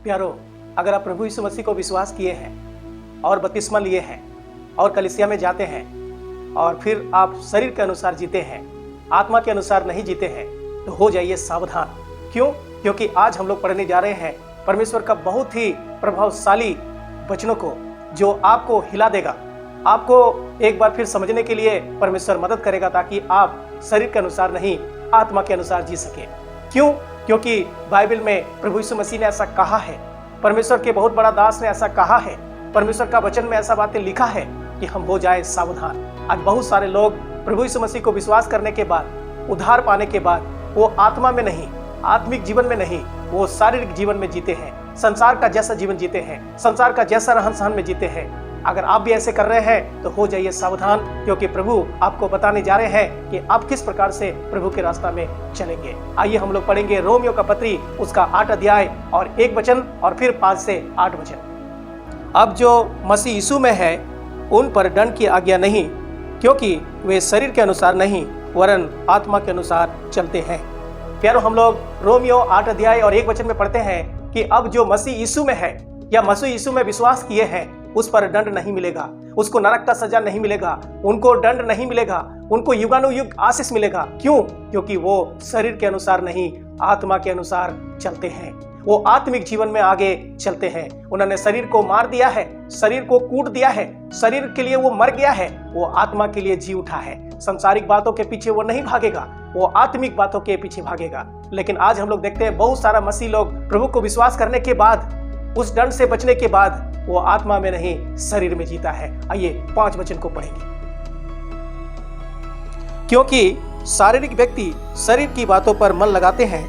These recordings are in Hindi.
प्यारो, अगर आप प्रभु यीशु मसीह को विश्वास किए हैं और बपतिस्मा लिए हैं और कलीसिया में जाते हैं और फिर आप शरीर के अनुसार जीते हैं, आत्मा के अनुसार नहीं जीते हैं, तो हो जाइए सावधान। क्यों? क्योंकि आज हम लोग पढ़ने जा रहे हैं परमेश्वर का बहुत ही प्रभावशाली वचनों को, जो आपको हिला देगा, आपको एक बार फिर समझने के लिए परमेश्वर मदद करेगा, ताकि आप शरीर के अनुसार नहीं आत्मा के अनुसार जी सके। क्यों? क्योंकि बाइबल में प्रभु यीशु मसीह ने ऐसा कहा है, परमेश्वर के बहुत बड़ा दास ने ऐसा कहा है, परमेश्वर का वचन में ऐसा बातें लिखा है कि हम हो जाए सावधान। आज बहुत सारे लोग प्रभु यीशु मसीह को विश्वास करने के बाद, उद्धार पाने के बाद, वो आत्मा में नहीं, आत्मिक जीवन में नहीं, वो शारीरिक जीवन में जीते हैं, संसार का जैसा जीवन जीते हैं, संसार का जैसा रहन सहन में जीते हैं। अगर आप भी ऐसे कर रहे हैं तो हो जाइए सावधान, क्योंकि प्रभु आपको बताने जा रहे हैं कि आप किस प्रकार से प्रभु के रास्ता में चलेंगे। आइए हम लोग पढ़ेंगे रोमियो का पत्री, उसका 8 अध्याय और 1 वचन और फिर 5 से 8 वचन। अब जो मसीह यीशु में है उन पर दंड की आज्ञा नहीं, क्योंकि वे शरीर के अनुसार नहीं वरन आत्मा के अनुसार चलते हैं। प्यारो, हम लोग रोमियो 8 अध्याय और 1 वचन में पढ़ते हैं कि अब जो मसीह यीशु में है या मसीह यीशु में विश्वास किए हैं, उस पर दंड नहीं मिलेगा, उसको नरक का सजा नहीं मिलेगा, उनको दंड नहीं मिलेगा, उनको युगानुयुग आशीष मिलेगा। क्यों? क्योंकि वो शरीर के अनुसार नहीं आत्मा के अनुसार चलते हैं, वो आत्मिक जीवन में आगे चलते हैं। उन्होंने शरीर को मार दिया है, शरीर को कूट दिया है, शरीर के लिए वो मर गया है, वो आत्मा के लिए जी उठा है। सांसारिक बातों के पीछे वो नहीं भागेगा, वो आत्मिक बातों के पीछे भागेगा। लेकिन आज हम लोग देखते हैं बहुत सारा मसीह लोग प्रभु को विश्वास करने के बाद, उस दंड से बचने के बाद, वो आत्मा में नहीं शरीर में जीता है। आइए 5 वचन को पढ़ेंगे। क्योंकि शारीरिक व्यक्ति शरीर की बातों पर मन लगाते हैं,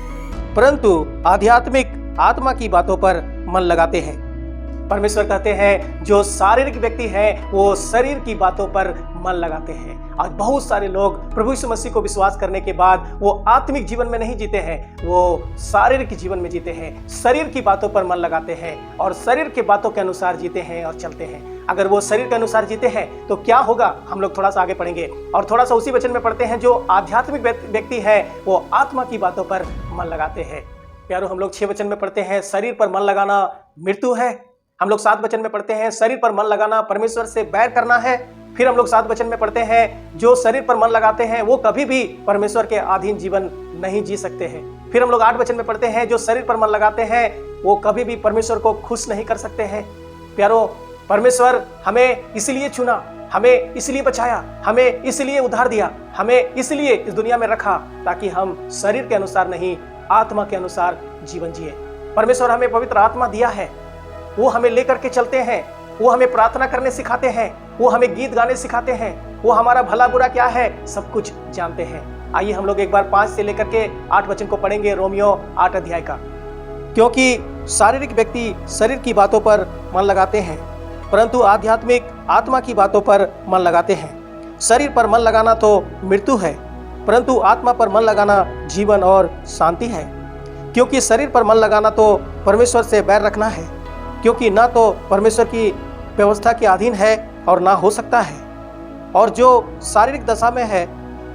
परंतु आध्यात्मिक आत्मा की बातों पर मन लगाते हैं। परमेश्वर कहते हैं जो शारीरिक व्यक्ति है वो शरीर की बातों पर मन लगाते हैं। आज बहुत सारे लोग प्रभु यीशु मसीह को विश्वास करने के बाद वो आत्मिक जीवन में नहीं जीते हैं, वो शारीरिक जीवन में जीते हैं, शरीर की बातों पर मन लगाते हैं और शरीर की बातों के अनुसार जीते हैं और चलते हैं। अगर वो शरीर के अनुसार जीते हैं तो क्या होगा, हम लोग थोड़ा सा आगे पढ़ेंगे और थोड़ा सा उसी वचन में पढ़ते हैं। जो आध्यात्मिक व्यक्ति है वो आत्मा की बातों पर मन लगाते हैं। प्यारो, हम लोग 6 वचन में पढ़ते हैं शरीर पर मन लगाना मृत्यु है। हम लोग 7 वचन में पढ़ते हैं शरीर पर मन लगाना परमेश्वर से बैर करना है। फिर हम लोग 7 वचन में पढ़ते हैं जो शरीर पर मन लगाते हैं वो कभी भी परमेश्वर के अधीन जीवन नहीं जी सकते हैं। फिर हम लोग 8 वचन में पढ़ते हैं जो शरीर पर मन लगाते हैं वो कभी भी परमेश्वर को खुश नहीं कर सकते हैं। प्यारो, परमेश्वर हमें इसलिए चुना, हमें इसलिए बचाया, हमें इसलिए उद्धार दिया, हमें इसलिए इस दुनिया में रखा ताकि हम शरीर के अनुसार नहीं आत्मा के अनुसार जीवन जिए। परमेश्वर हमें पवित्र आत्मा दिया है, वो हमें लेकर के चलते हैं, वो हमें प्रार्थना करने सिखाते हैं, वो हमें गीत गाने सिखाते हैं, वो हमारा भला बुरा क्या है सब कुछ जानते हैं। आइए हम लोग एक बार 5 से लेकर के 8 वचन को पढ़ेंगे, रोमियो 8 अध्याय का। क्योंकि शारीरिक व्यक्ति शरीर की बातों पर मन लगाते हैं, परंतु आध्यात्मिक आत्मा की बातों पर मन लगाते हैं। शरीर पर मन लगाना तो मृत्यु है, परंतु आत्मा पर मन लगाना जीवन और शांति है। क्योंकि शरीर पर मन लगाना तो परमेश्वर से बैर रखना है, क्योंकि ना तो परमेश्वर की व्यवस्था के अधीन है और ना हो सकता है। और जो शारीरिक दशा में है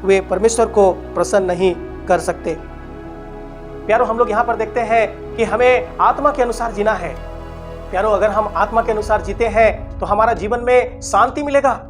वे परमेश्वर को प्रसन्न नहीं कर सकते। प्यारो, हम लोग यहाँ पर देखते हैं कि हमें आत्मा के अनुसार जीना है। प्यारो, अगर हम आत्मा के अनुसार जीते हैं तो हमारा जीवन में शांति मिलेगा,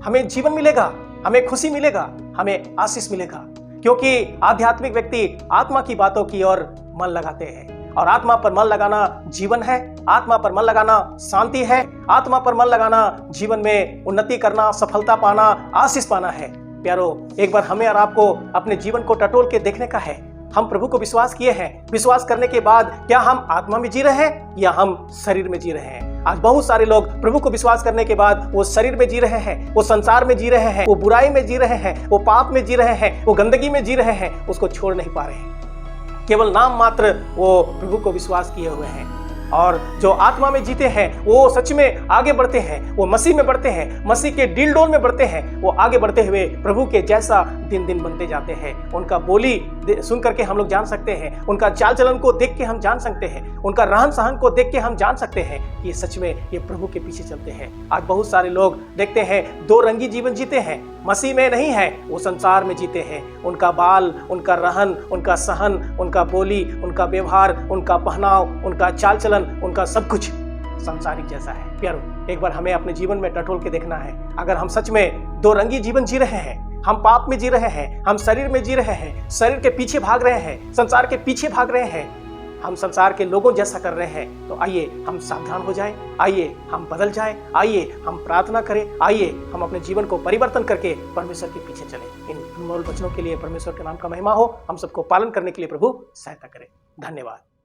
हमें जीवन मिलेगा, हमें खुशी मिलेगा, हमें आशीष मिलेगा। क्योंकि आध्यात्मिक व्यक्ति आत्मा की बातों की ओर मन लगाते हैं और आत्मा पर मन लगाना जीवन है, आत्मा पर मन लगाना शांति है, आत्मा पर मन लगाना जीवन में उन्नति करना, सफलता पाना, आशीष पाना है। प्यारो, एक बार हमें और आपको अपने जीवन को टटोल के देखने का है। हम प्रभु को विश्वास किए हैं, विश्वास करने के बाद क्या हम आत्मा में जी रहे हैं या हम शरीर में जी रहे हैं? आज बहुत सारे लोग प्रभु को विश्वास करने के बाद वो शरीर में जी रहे हैं, वो संसार में जी रहे हैं, वो बुराई में जी रहे हैं, वो पाप में जी रहे हैं, वो गंदगी में जी रहे हैं, उसको छोड़ नहीं पा रहे हैं। केवल नाम मात्र वो प्रभु को विश्वास किए हुए हैं। और जो आत्मा में जीते हैं वो सच में आगे बढ़ते हैं, वो मसीह में बढ़ते हैं, मसीह के डील डोल में बढ़ते हैं। वो आगे बढ़ते हुए प्रभु के जैसा दिन दिन बनते जाते हैं। उनका बोली सुन करके हम लोग जान सकते हैं, उनका चाल चलन को देख के हम जान सकते हैं, उनका रहन सहन को देख के हम जान सकते हैं कि सच में ये प्रभु के पीछे चलते हैं। आज बहुत सारे लोग देखते हैं 2 रंगी जीवन जीते हैं, मसीह में नहीं है, वो संसार में जीते हैं। उनका बाल, उनका रहन, उनका सहन, उनका बोली, उनका व्यवहार, उनका पहनाव, उनका चाल चलन उनका सब कुछ संसारिक जैसा है। प्यारो, एक बार हमें अपने जीवन में टटोल के देखना है। अगर हम सच में दो रंगी जीवन जी रहे हैं, हम पाप में जी रहे हैं, हम शरीर में जी रहे हैं, शरीर के पीछे भाग रहे हैं, संसार के पीछे भाग रहे हैं, हम संसार के लोगों जैसा कर रहे हैं, तो आइए हम सावधान हो जाएं, आइए हम बदल जाएं, आइए हम प्रार्थना करें, आइए हम अपने जीवन को परिवर्तन करके परमेश्वर के पीछे चलें। इन अनमोल वचनों के लिए परमेश्वर के नाम का महिमा हो। हम सबको पालन करने के लिए प्रभु सहायता करें। धन्यवाद।